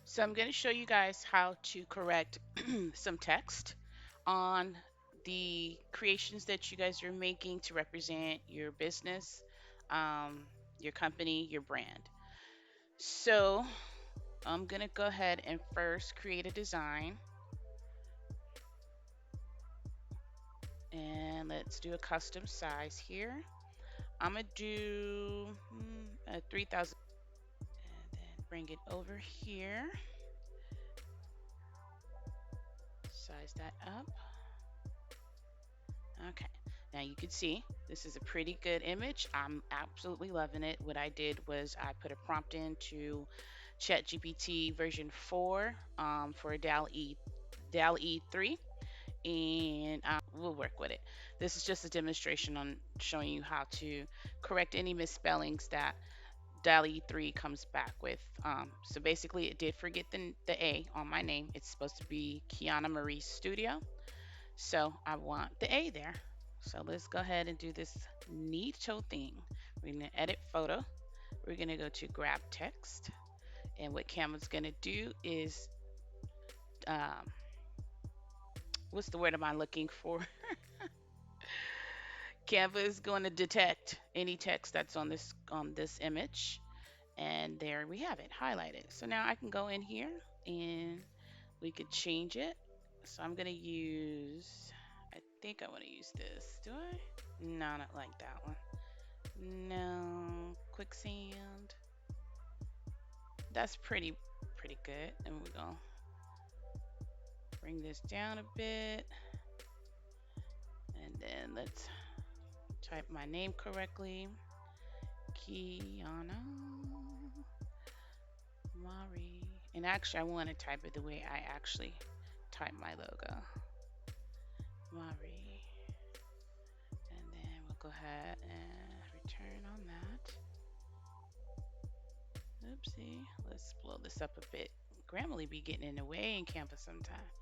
So I'm going to show you guys how to correct some text on the creations that you guys are making to represent your business, um, your company, your brand. So I'm going to go ahead and first create a design, and let's do a custom size here. I'm going to do a 3000, and then bring it over here, size that up. Okay, now you can see this is a pretty good image. I'm absolutely loving it. What I did was I put a prompt into ChatGPT version 4 for DALL-E 3, and we'll work with it. This is just a demonstration on showing you how to correct any misspellings that DALL-E 3 comes back with. So basically, it did forget the A on my name. It's supposed to be Kiana Marie Studio. So I want the A there. So let's go ahead and do this neato thing. We're going to edit photo. We're going to go to grab text. And what Canva's going to do is, um, what's the word am I looking for? Canva is going to detect any text that's on this image. And there we have it highlighted. So now I can go in here and we could change it. So I'm going to use, I think I want to use this. Do I? No, not like that one. No, quicksand. That's pretty good. And we're gonna bring this down a bit. And then let's type my name correctly. Kiana Mari. And actually I want to type it the way I actually type my logo. Mari. And then we'll go ahead and return on that. Oopsie. Let's blow this up a bit. Grammarly be getting in the way in Canva sometimes.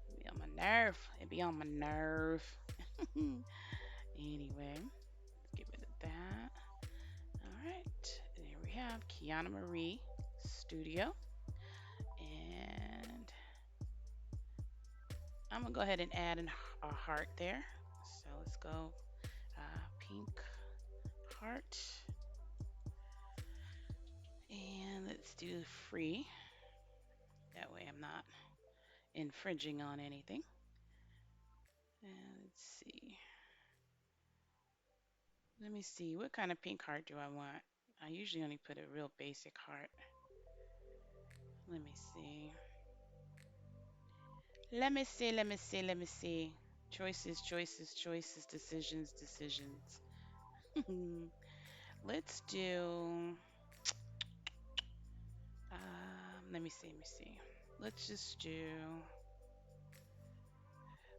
It be on my nerve. It be on my nerve. Anyway, let's get rid of that. All right. There we have Kiana Marie Studio. And I'm going to go ahead and add a heart there. So let's go pink heart. And let's do free. That way I'm not infringing on anything. And let's see. Let me see. What kind of pink heart do I want? I usually only put a real basic heart. Let me see. Let me see. Choices, choices, choices, decisions, decisions. Let's do. Let me see. Let's just do.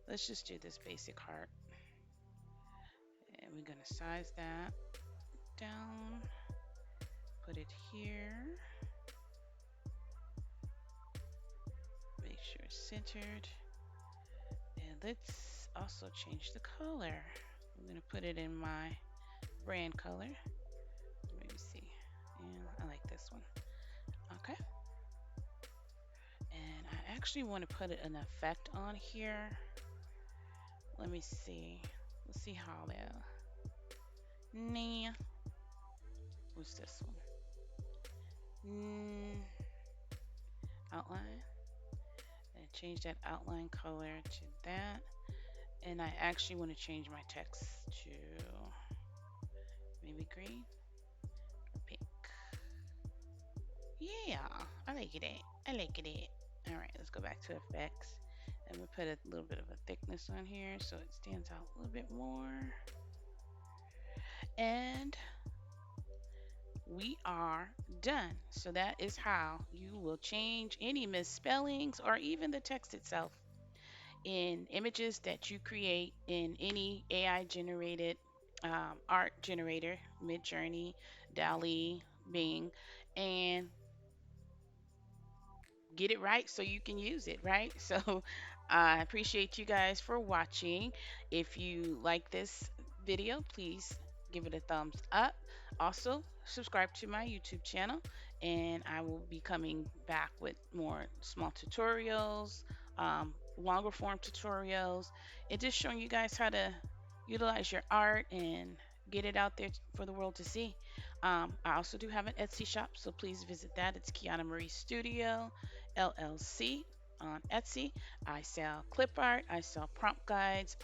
Let's just do this basic heart, and we're gonna size that down. Put it here. Make sure it's centered. And let's also change the color. I'm gonna put it in my brand color. Let me see. Yeah, I like this one. Okay. And I actually want to put an effect on here. Let me see. Let's see how that. Nah. What's this one? Outline. And change that outline color to that. And I actually want to change my text to maybe green or pink. Yeah, I like it. I like it. All right, let's go back to effects. And we put a little bit of a thickness on here so it stands out a little bit more. And we are done. So that is how you will change any misspellings or even the text itself in images that you create in any AI generated art generator, Midjourney, DALL-E, Bing, and get it right so you can use it, right? So I appreciate you guys for watching. If you like this video, please give it a thumbs up. Also, subscribe to my YouTube channel and I will be coming back with more small tutorials, longer form tutorials, and just showing you guys how to utilize your art and get it out there for the world to see. I also do have an Etsy shop, so please visit that. It's Kiana Marie Studio LLC on Etsy. I sell clip art, I sell prompt guides,